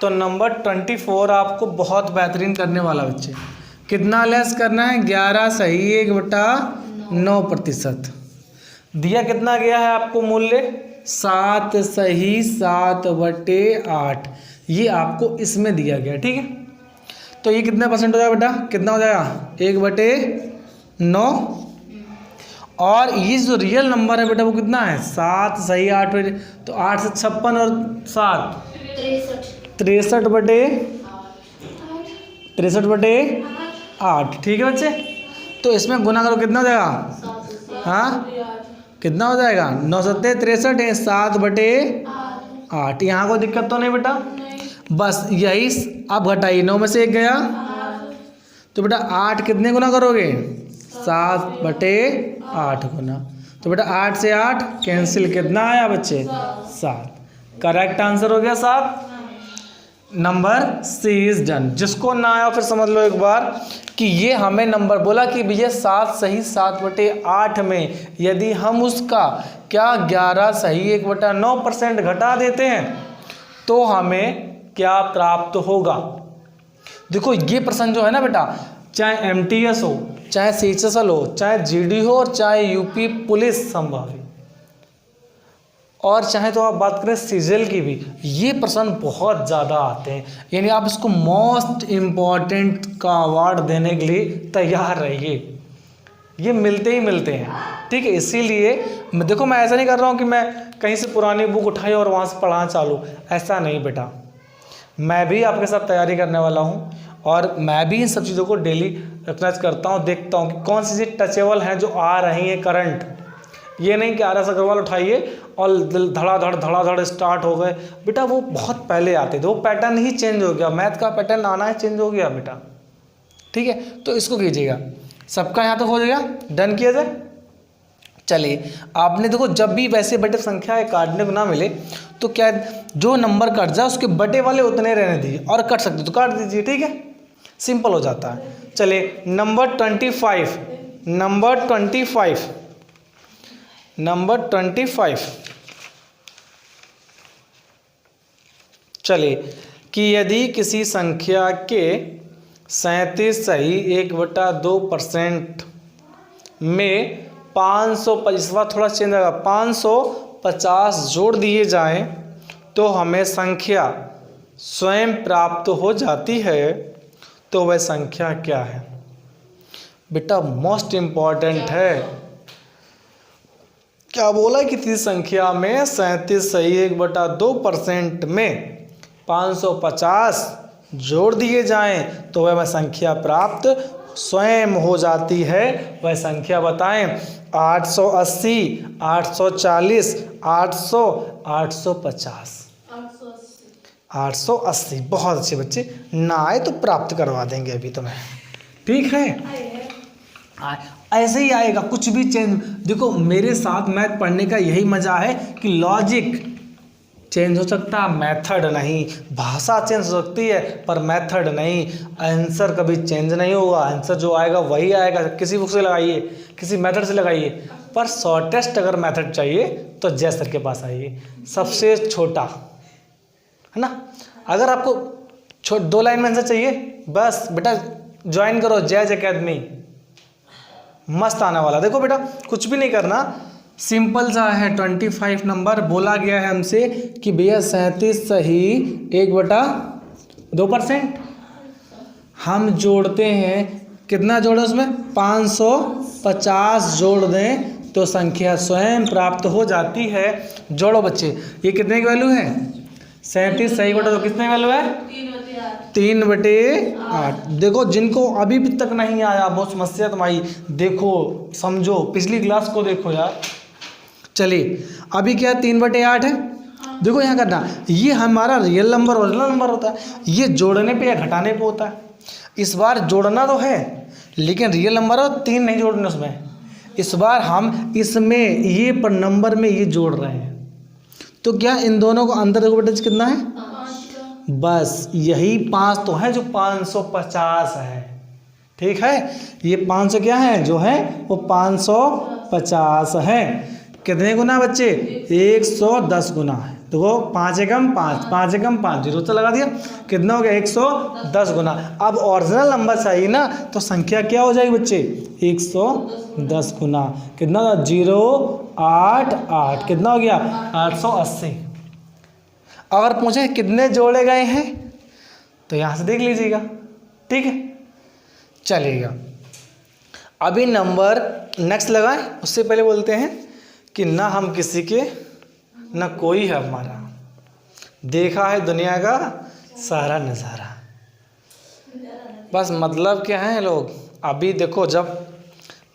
तो नंबर 24 आपको बहुत बेहतरीन करने वाला बच्चे। कितना लेस करना है? 11 सही 1/9%। दिया कितना गया है आपको मूल्य? 7 सही 7/8, ये आपको इसमें दिया गया। ठीक है, तो ये कितने परसेंट हो जाएगा बेटा? कितना हो जाएगा? 1/9। और ये जो रियल नंबर है बेटा वो कितना है? 7 सही 8, तो 8 से 56 और 7 63/8। ठीक है बच्चे, तो इसमें गुना करो, कितना हो जाएगा? हाँ, कितना हो जाएगा? 9 7 63, 7/8। यहाँ कोई दिक्कत तो नहीं बेटा? बस यही। अब घटाइए, 9 में से 1 गया, तो बेटा 8 कितने गुना करोगे? 7/8 गुना, तो बेटा 8 से 8 कैंसिल, कितना आया बच्चे? 7। करेक्ट आंसर हो गया 7। Number C is done. जिसको ना आया फिर समझ लो एक बार कि ये हमें नंबर बोला कि भैया 7 सही 7/8 में यदि हम उसका क्या 11 सही 1/9% घटा देते हैं तो हमें क्या प्राप्त होगा। देखो ये प्रश्न जो है ना बेटा, चाहे MTS हो, चाहे CHSL हो, चाहे GD हो और चाहे यूपी पुलिस संभावित, और चाहे तो आप बात करें सीजल की भी, ये प्रश्न बहुत ज़्यादा आते हैं। यानी आप इसको मोस्ट इम्पॉर्टेंट का अवार्ड देने के लिए तैयार रहिए। ये मिलते ही मिलते हैं, ठीक है। इसीलिए देखो मैं ऐसा नहीं कर रहा हूँ कि मैं कहीं से पुरानी बुक उठाई और वहाँ से पढ़ाना चालू, ऐसा नहीं बेटा। मैं भी आपके साथ तैयारी करने वाला हूँ और मैं भी इन सब चीज़ों को डेली रिकग्नाइज करता हूँ, देखता हूँ कि कौन सी चीज़ टचेबल हैं जो आ रही हैं करंट। ये नहीं कि RS अग्रवाल उठाइए और धड़ाधड़ स्टार्ट हो गए, बेटा वो बहुत पहले आते थे, वो पैटर्न ही चेंज हो गया, मैथ का पैटर्न आना है चेंज हो गया बेटा, ठीक है। तो इसको कीजिएगा, सबका यहाँ तक हो जाएगा, डन किया जाए। चलिए आपने देखो, जब भी वैसे बटे संख्या काटने को ना मिले तो क्या जो नंबर कट जाए उसके बटे वाले उतने रहने दीजिए, और कट सकते तो काट दीजिए, ठीक है, सिंपल हो जाता है। चलिए नंबर 25, नंबर 25, नंबर 25। चलिए कि यदि किसी संख्या के 37 सही 1/2% में 500, इस बार थोड़ा चेंज आएगा, 550 जोड़ दिए जाएं तो हमें संख्या स्वयं प्राप्त हो जाती है, तो वह संख्या क्या है? बेटा मोस्ट इम्पॉर्टेंट है, क्या बोला कि किसी संख्या में 37 सही 1/2% में 550 जोड़ दिए जाएं तो वह संख्या प्राप्त स्वयं हो जाती है। वह संख्या बताएं। 880, 840, 800, 850, 880। बहुत अच्छे बच्चे, ना आए तो प्राप्त करवा देंगे अभी तुम्हें, ठीक है। ऐसे ही आएगा, कुछ भी चेंज। देखो मेरे साथ मैथ पढ़ने का यही मजा है कि लॉजिक चेंज हो सकता है, मेथड नहीं। भाषा चेंज हो सकती है पर मेथड नहीं। आंसर कभी चेंज नहीं होगा, आंसर जो आएगा वही आएगा। किसी बुक से लगाइए, किसी मेथड से लगाइए, पर शॉर्टेस्ट अगर मेथड चाहिए तो जय सर के पास आइए, सबसे छोटा, है ना। अगर आपको 2 लाइन में आंसर चाहिए, बस बेटा ज्वाइन करो जैज अकेडमी, मस्त आने वाला। देखो बेटा कुछ भी नहीं करना, सिंपल सा है। 25 नंबर बोला गया है हमसे कि भैया 37 सही 1/2%। हम जोड़ते हैं, कितना जोड़े उसमें 550 जोड़ दें तो संख्या स्वयं प्राप्त हो जाती है। जोड़ो बच्चे, ये कितने की वैल्यू है? 37 सही बटा, तो कितने वैल्यू है? 3/8। देखो जिनको अभी भी तक नहीं आया, बहुत समस्या तुम्हारी, देखो समझो, पिछली क्लास को देखो यार। चलिए अभी क्या 3/8 है, देखो यहाँ करना, ये हमारा रियल नंबर ओरिजिनल नंबर होता है, ये जोड़ने पे या घटाने पे होता है। इस बार जोड़ना तो है लेकिन रियल नंबर हो 3 नहीं जोड़ने उसमें। इस बार हम इसमें ये पर नंबर में ये जोड़ रहे हैं, तो क्या इन दोनों को अंदर देखो बेटा कितना है? बस यही 5 तो है जो 550 है, ठीक है। ये 500 क्या है जो है वो 550 है। कितने गुना बच्चे? 110 गुना है। देखो 5 एकम 5, 5 एकम 5, जीरो से लगा दिया, कितना हो गया? 110 गुना। अब ओरिजिनल नंबर चाहिए ना, तो संख्या क्या हो जाएगी बच्चे? 110 गुना। कितना था? 088, कितना हो गया? 880। अगर पूछे कितने जोड़े गए हैं तो यहाँ से देख लीजिएगा, ठीक है, चलेगा। अभी नंबर नेक्स्ट लगाएं, उससे पहले बोलते हैं कि ना हम किसी के ना कोई है हमारा, देखा है दुनिया का सारा नज़ारा। बस मतलब क्या है लोग, अभी देखो जब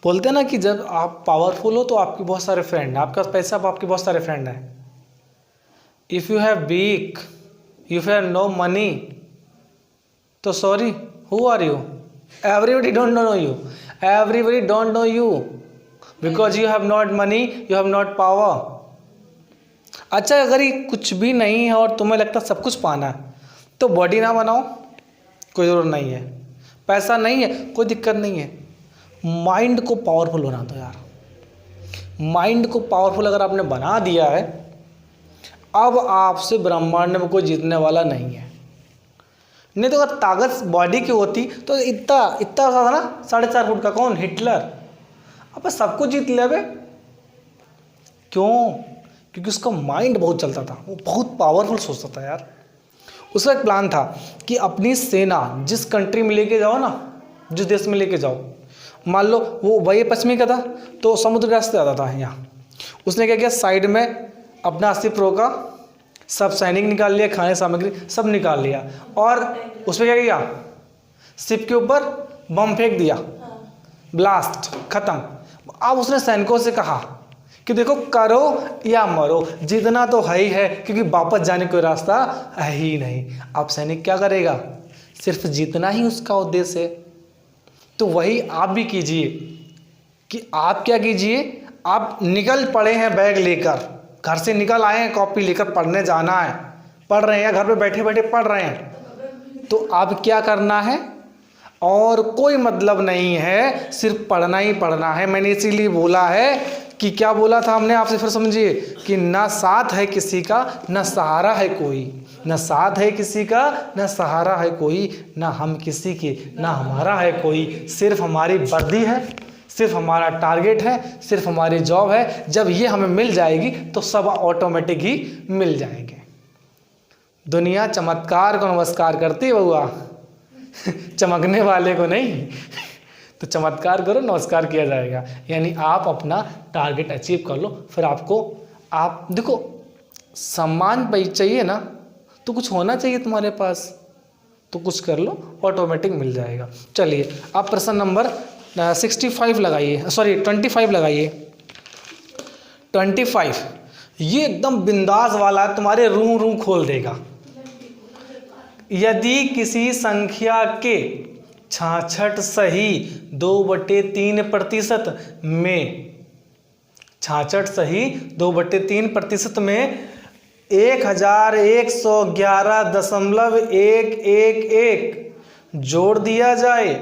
बोलते हैं ना कि जब आप पावरफुल हो तो आपके बहुत सारे फ्रेंड हैं, आपके पास पैसा आपके बहुत सारे फ्रेंड हैं। If you have weak, if you have no money, तो sorry, who are you? Everybody don't know you, everybody don't know you because you have not money, you have not power. अच्छा अगर ये कुछ भी नहीं है और तुम्हें लगता सब कुछ पाना है तो बॉडी ना बनाओ, कोई ज़रूरत नहीं है। पैसा नहीं है कोई दिक्कत नहीं है, माइंड को पावरफुल बना दो यार। माइंड को पावरफुल अगर आपने बना दिया है, अब आपसे ब्रह्मांड में कोई जीतने वाला नहीं है। नहीं तो अगर ताकत बॉडी की होती तो इतना था ना 4.5 फुट का, कौन? हिटलर। अब सबको जीत ले बे, क्यों? क्योंकि उसका माइंड बहुत चलता था, वो बहुत पावरफुल सोचता था यार। उसका एक प्लान था कि अपनी सेना जिस कंट्री में लेके जाओ ना, जिस देश में लेके जाओ, मान लो वो वही पश्चिमी का था तो समुद्र के रास्ते आता था यहाँ, उसने क्या किया साइड में अपना 80 प्रो का सब सैनिक निकाल लिया, खाने सामग्री सब निकाल लिया, और उसमें क्या किया शिप के ऊपर बम फेंक दिया, ब्लास्ट खत्म। अब उसने सैनिकों से कहा कि देखो करो या मरो, जीतना तो है ही है क्योंकि वापस जाने का कोई रास्ता है ही नहीं। अब सैनिक क्या करेगा, सिर्फ जीतना ही उसका उद्देश्य है। तो वही आप भी कीजिए कि आप क्या कीजिए, आप निकल पड़े हैं बैग लेकर, घर से निकल आए हैं कॉपी लेकर, पढ़ने जाना है, पढ़ रहे हैं, घर पे बैठे बैठे पढ़ रहे हैं, तो अब क्या करना है, और कोई मतलब नहीं है, सिर्फ पढ़ना ही पढ़ना है। मैंने इसीलिए बोला है कि क्या बोला था हमने आपसे, फिर समझिए कि ना साथ है किसी का ना सहारा है कोई, ना साथ है किसी का ना सहारा है कोई, ना हम किसी के ना हमारा है कोई, सिर्फ हमारी वर्दी है, सिर्फ हमारा टारगेट है, सिर्फ हमारी जॉब है। जब ये हमें मिल जाएगी तो सब ऑटोमेटिक ही मिल जाएंगे। दुनिया चमत्कार को नमस्कार करती है बउआ, चमकने वाले को नहीं। तो चमत्कार करो, नमस्कार किया जाएगा। यानी आप अपना टारगेट अचीव कर लो, फिर आपको आप देखो सम्मान चाहिए ना, तो कुछ होना चाहिए तुम्हारे पास, तो कुछ कर लो, ऑटोमेटिक मिल जाएगा। चलिए आप प्रश्न नंबर 65 लगाइए, सॉरी 25 लगाइए। 25 ये एकदम बिंदास वाला है, तुम्हारे रूह रूह खोल देगा। यदि किसी संख्या के 66 सही 2/3% में 66 सही 2/3% में 1111.111 जोड़ दिया जाए,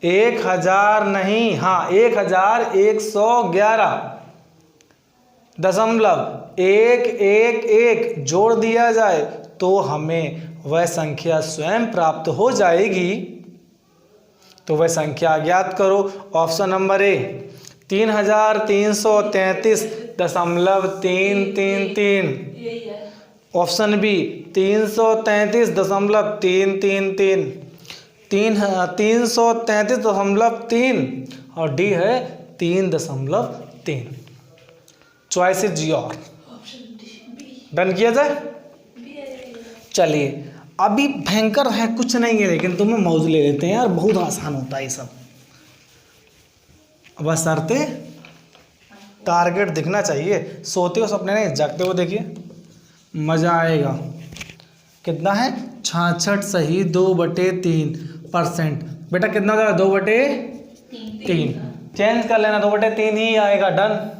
1000 नहीं, हाँ 1111.111 जोड़ दिया जाए तो हमें वह संख्या स्वयं प्राप्त हो जाएगी। तो वह संख्या ज्ञात करो। Option number A 3333.333, option B 333.333, 333.3 और डी है 3.3। Choice is your. डन किया जाए। चलिए अभी भयंकर है कुछ नहीं है, लेकिन तुम्हें मौज ले लेते हैं यार, बहुत आसान होता है ये सब। बस शर्ते टारगेट दिखना चाहिए, सोते हो सपने नहीं, जागते हो देखिए मज़ा आएगा। कितना है 66 सही 2/3%। बेटा कितना हो जाएगा 2/3, चेंज कर लेना 2/3 ही आएगा। डन।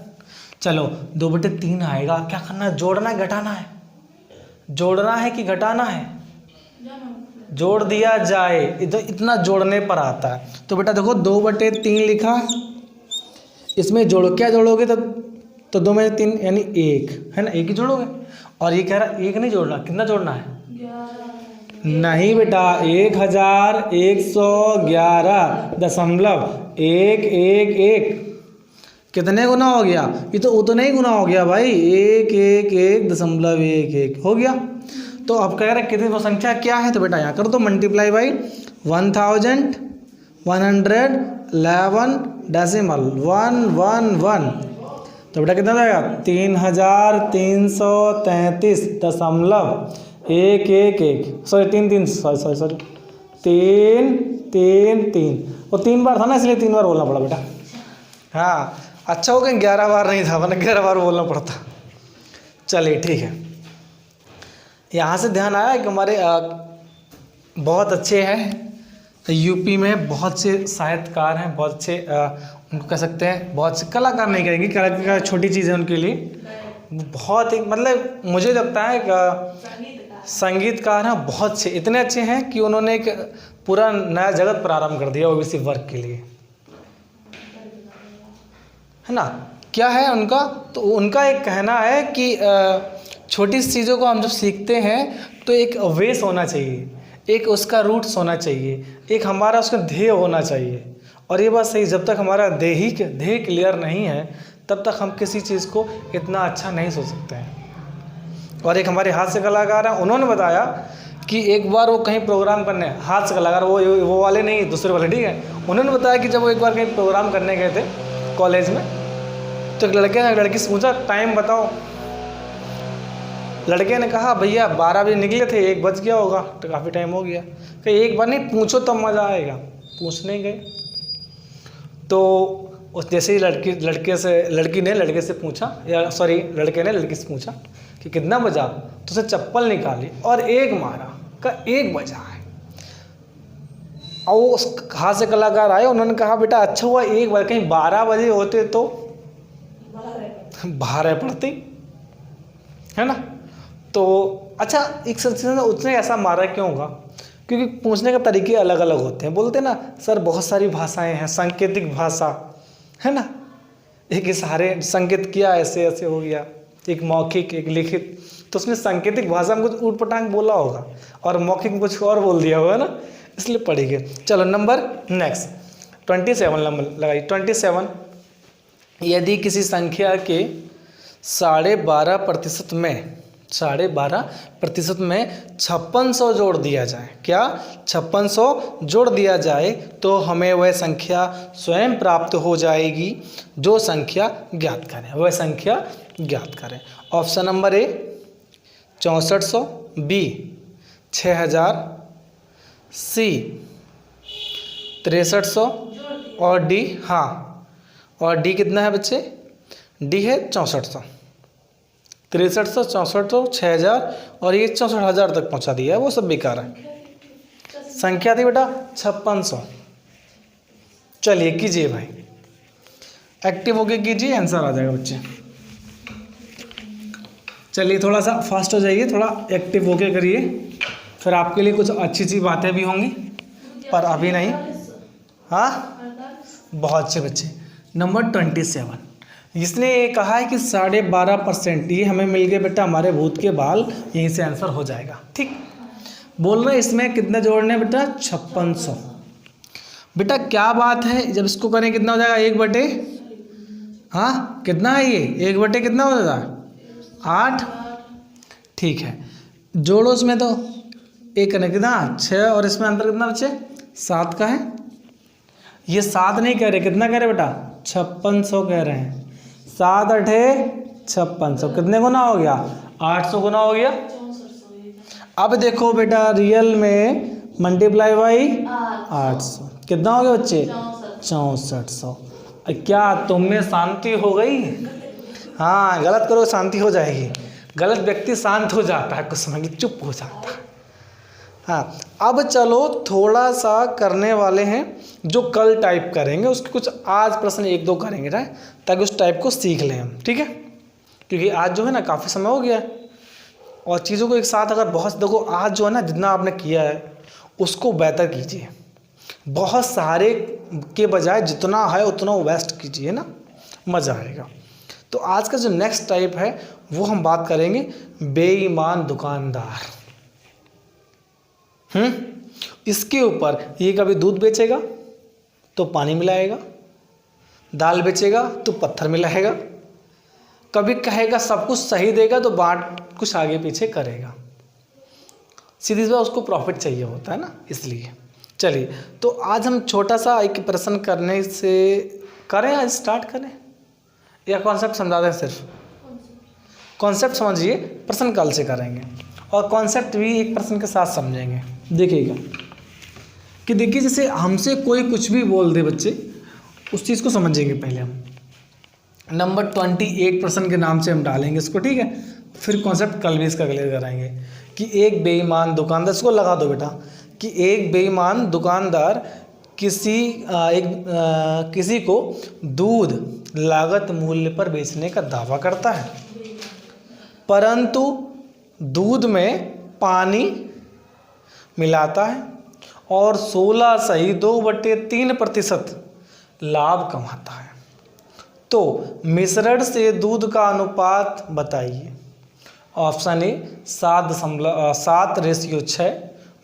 चलो 2/3 आएगा, क्या करना है, जोड़ना है घटाना है, जोड़ना है कि घटाना है, जोड़ दिया जाए। इतना जोड़ने पर आता है। तो बेटा देखो 2/3 लिखा, इसमें जोड़ो, क्या जोड़ोगे तो 2 में 3 यानी 1 है ना, 1 ही जोड़ोगे। और ये कह रहा 1 नहीं जोड़ना, कितना जोड़ना है, नहीं बेटा 1111.111 कितने गुना हो गया, ये तो उतना ही गुना हो गया भाई, 111.11 हो गया। तो अब कह रहे कितनी वो संख्या क्या है, तो बेटा यहाँ कर दो मल्टीप्लाई बाई 1111.111। तो बेटा कितना जाएगा 3333.111, सॉरी 333 वो 3 बार था ना, इसलिए 3 बार बोलना पड़ा बेटा। हाँ अच्छा हो गया 11 बार नहीं था, वरना 11 बार बोलना पड़ता। चलिए ठीक है। यहाँ से ध्यान आया कि हमारे बहुत अच्छे हैं यूपी में, बहुत से साहित्यकार हैं, बहुत से उनको कह सकते हैं, बहुत से कलाकार नहीं कहेंगे, कलाकार छोटी चीज़ है उनके लिए, बहुत एक मतलब मुझे लगता है संगीतकार हैं बहुत से, इतने अच्छे हैं कि उन्होंने एक पूरा नया जगत प्रारंभ कर दिया ओबीसी वर्ग के लिए, है ना। क्या है उनका, तो उनका एक कहना है कि छोटी सी चीज़ों को हम जब सीखते हैं तो एक वेस होना चाहिए, एक उसका रूट्स होना चाहिए, एक हमारा उसका ध्येय होना चाहिए। और ये बात सही, जब तक हमारा ध्येय क्लियर नहीं है तब तक हम किसी चीज़ को इतना अच्छा नहीं सोच सकते हैं। और एक हमारे हास्य कलाकार हैं, उन्होंने बताया कि एक बार वो कहीं प्रोग्राम करने, हास्य कलाकार वो वाले नहीं दूसरे वाले, ठीक है, उन्होंने बताया कि जब वो एक बार कहीं प्रोग्राम करने गए थे कॉलेज में, तो एक लड़के ने लड़की से पूछा टाइम बताओ। लड़के ने कहा भैया 12 बजे निकले थे, 1 बज गया होगा, तो काफ़ी टाइम हो गया। कहीं एक बार नहीं पूछो तब मज़ा आएगा। पूछने गए तो उस जैसे ही लड़की ने लड़के से पूछा, या सॉरी लड़के ने लड़की से पूछा कि कितना बजा, तो उसे चप्पल निकाली और एक मारा का 1 बजा है। और वो उस हाथ से कलाकार आए, उन्होंने कहा बेटा अच्छा हुआ 1 बजे, कहीं 12 बजे होते तो बाहर पड़ती, है ना। तो अच्छा एक सच्ची उसने ऐसा मारा क्यों होगा, क्योंकि पूछने के तरीके अलग अलग होते हैं। बोलते हैं ना सर बहुत सारी भाषाएं हैं, सांकेतिक भाषा है ना, एक इशारे संकेत किया ऐसे ऐसे हो गया, एक मौखिक एक लिखित। तो उसने सांकेतिक भाषा में कुछ ऊट पटांग बोला होगा और मौखिक में कुछ और बोल दिया होगा ना, इसलिए पढ़ी गई। चलो नंबर नेक्स्ट 27 नंबर लगाइए। 27, यदि किसी संख्या के 12.5% में 12.5% में 5600 जोड़ दिया जाए, क्या 5600 जोड़ दिया जाए तो हमें वह संख्या स्वयं प्राप्त हो जाएगी जो संख्या ज्ञात करें, वह संख्या ज्ञात करें। ऑप्शन नंबर ए 6400, बी 6000, सी 6300 और डी, हाँ और डी कितना है बच्चे, डी है 6400। 6300, 6400, 6000 और ये 64,000 तक पहुंचा दिया है, वो सब बेकार है। संख्या थी बेटा 5600। चलिए कीजिए भाई, एक्टिव होके कीजिए, आंसर आ जाएगा बच्चे। चलिए थोड़ा सा फास्ट हो जाइए, थोड़ा एक्टिव होके करिए, फिर आपके लिए कुछ अच्छी अच्छी बातें भी होंगी, पर अभी नहीं। हाँ बहुत अच्छे बच्चे। नंबर 27, इसने ये कहा है कि 12.5%, ये हमें मिल गए बेटा हमारे भूत के बाल, यहीं से आंसर हो जाएगा। ठीक बोल रहे इसमें कितने जोड़ने हैं बेटा 5600। बेटा क्या बात है, जब इसको करें कितना हो जाएगा 1/, हाँ कितना है ये 1/, कितना हो जाएगा 8। ठीक है जोड़ो उसमें, तो एक करने कितना 6 और इसमें अंतर कितना बच्चे 7 का है। ये 7 नहीं कह रहे, कितना कह रहे बेटा 5600 कह रहे हैं। 7 8 5600, कितने गुना हो गया 800 गुना हो गया। अब देखो बेटा रियल में मल्टीप्लाई बाई 800 कितना हो गया बच्चे 6400। क्या तुम में शांति हो गई। हाँ गलत करो शांति हो जाएगी, गलत व्यक्ति शांत हो जाता है, कुछ समय चुप हो जाता है। हाँ अब चलो थोड़ा सा करने वाले हैं जो कल टाइप करेंगे, उसके कुछ आज प्रश्न 1-2 करेंगे ना, ताकि उस टाइप को सीख लें हम, ठीक है। क्योंकि आज जो है ना काफ़ी समय हो गया है, और चीज़ों को एक साथ अगर बहुत देखो, आज जो है ना जितना आपने किया है उसको बेहतर कीजिए, बहुत सारे के बजाय जितना है उतना बेस्ट कीजिए ना, मज़ा आएगा। तो आज का जो नेक्स्ट टाइप है वो हम बात करेंगे बेईमान दुकानदार। इसके ऊपर ये कभी दूध बेचेगा तो पानी मिलाएगा, दाल बेचेगा तो पत्थर मिलाएगा, कभी कहेगा सब कुछ सही देगा तो बांट कुछ आगे पीछे करेगा। सीधी सी बात, उसको प्रॉफिट चाहिए होता है ना, इसलिए। चलिए तो आज हम छोटा सा एक प्रश्न करने से करें, आज स्टार्ट करें या कॉन्सेप्ट समझा दें। सिर्फ कॉन्सेप्ट समझिए, प्रश्न कल से करेंगे, और कॉन्सेप्ट भी एक प्रश्न के साथ समझेंगे। देखिएगा कि देखिए जैसे हमसे कोई कुछ भी बोल दे बच्चे, उस चीज़ को समझेंगे पहले हम। नंबर 28 प्रश्न के नाम से हम डालेंगे इसको, ठीक है। फिर कॉन्सेप्ट कल भी इसका क्लियर कराएंगे कि एक बेईमान दुकानदार, इसको लगा दो बेटा, कि एक बेईमान दुकानदार किसी को दूध लागत मूल्य पर बेचने का दावा करता है, परंतु दूध में पानी मिलाता है और 16 सही 2/3% लाभ कमाता है। तो मिश्रण से दूध का अनुपात बताइए। ऑप्शन ए 7:6,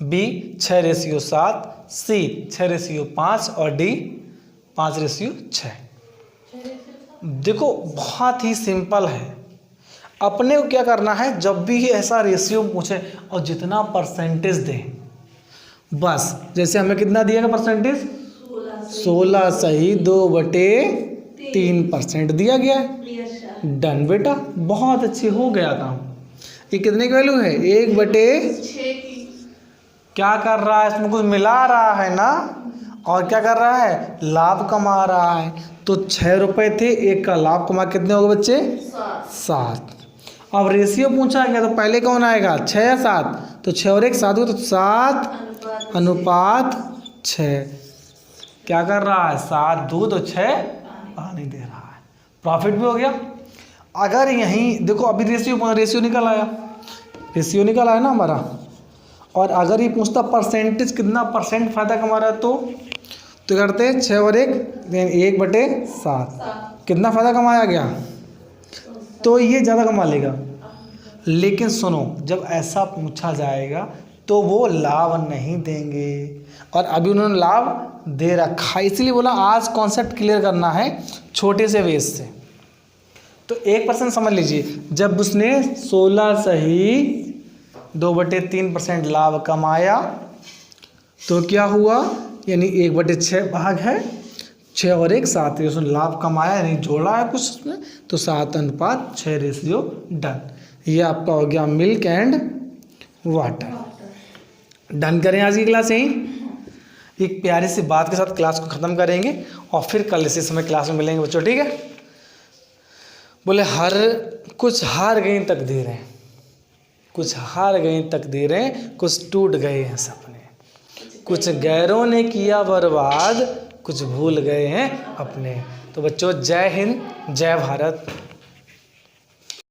बी 6:7, सी 6:5 और डी 5:6। देखो बहुत ही सिंपल है, अपने को क्या करना है, जब भी ऐसा रेशियो पूछे और जितना परसेंटेज दें, बस जैसे हमें कितना दिया परसेंटेज 16 सही 2/3% दिया गया है। डन बेटा, बहुत अच्छे, हो गया काम। ये कितने की वैल्यू है? 1/6 की। क्या कर रहा है इसमें? कुछ मिला रहा है ना, और क्या कर रहा है? लाभ कमा रहा है। तो 6 रुपए थे, 1 का लाभ कमा, कितने हो गए बच्चे? 7। अब रेशियो पूछा गया तो पहले कौन आएगा? 6 या 7? तो 6 और 1 7 हो, तो 7:6। क्या कर रहा है? 7 दूध और 6 पानी दे रहा है। प्रॉफिट भी हो गया। अगर यहीं देखो, अभी रेशियो निकल आया, रेशियो निकल आया ना हमारा। और अगर ये पूछता परसेंटेज, कितना परसेंट फायदा कमा रहा है, तो करते हैं 6 और 1 1/7, कितना फायदा कमाया गया? तो ये ज़्यादा कमा लेगा। लेकिन सुनो, जब ऐसा पूछा जाएगा तो वो लाभ नहीं देंगे, और अभी उन्होंने लाभ दे रखा है, इसलिए बोला आज कॉन्सेप्ट क्लियर करना है छोटे से बेस से। तो 1% समझ लीजिए, जब उसने 16 सही 2/3% लाभ कमाया तो क्या हुआ? यानी 1/6 भाग है, 6 और 1 7, उसने लाभ कमाया यानी जोड़ा है कुछ उसमें, तो 7:6 रेशियो डन। ये आपका हो गया मिल्क एंड वाटर। डन करें आज की क्लास यहीं। एक प्यारी सी बात के साथ क्लास को ख़त्म करेंगे और फिर कल इसी समय क्लास में मिलेंगे बच्चों, ठीक है? बोले कुछ हार गई तकदीरें, कुछ हार गई तकदीरें, कुछ टूट गए हैं सपने, कुछ गैरों ने किया बर्बाद, कुछ भूल गए हैं अपने। तो बच्चों, जय हिंद, जय भारत।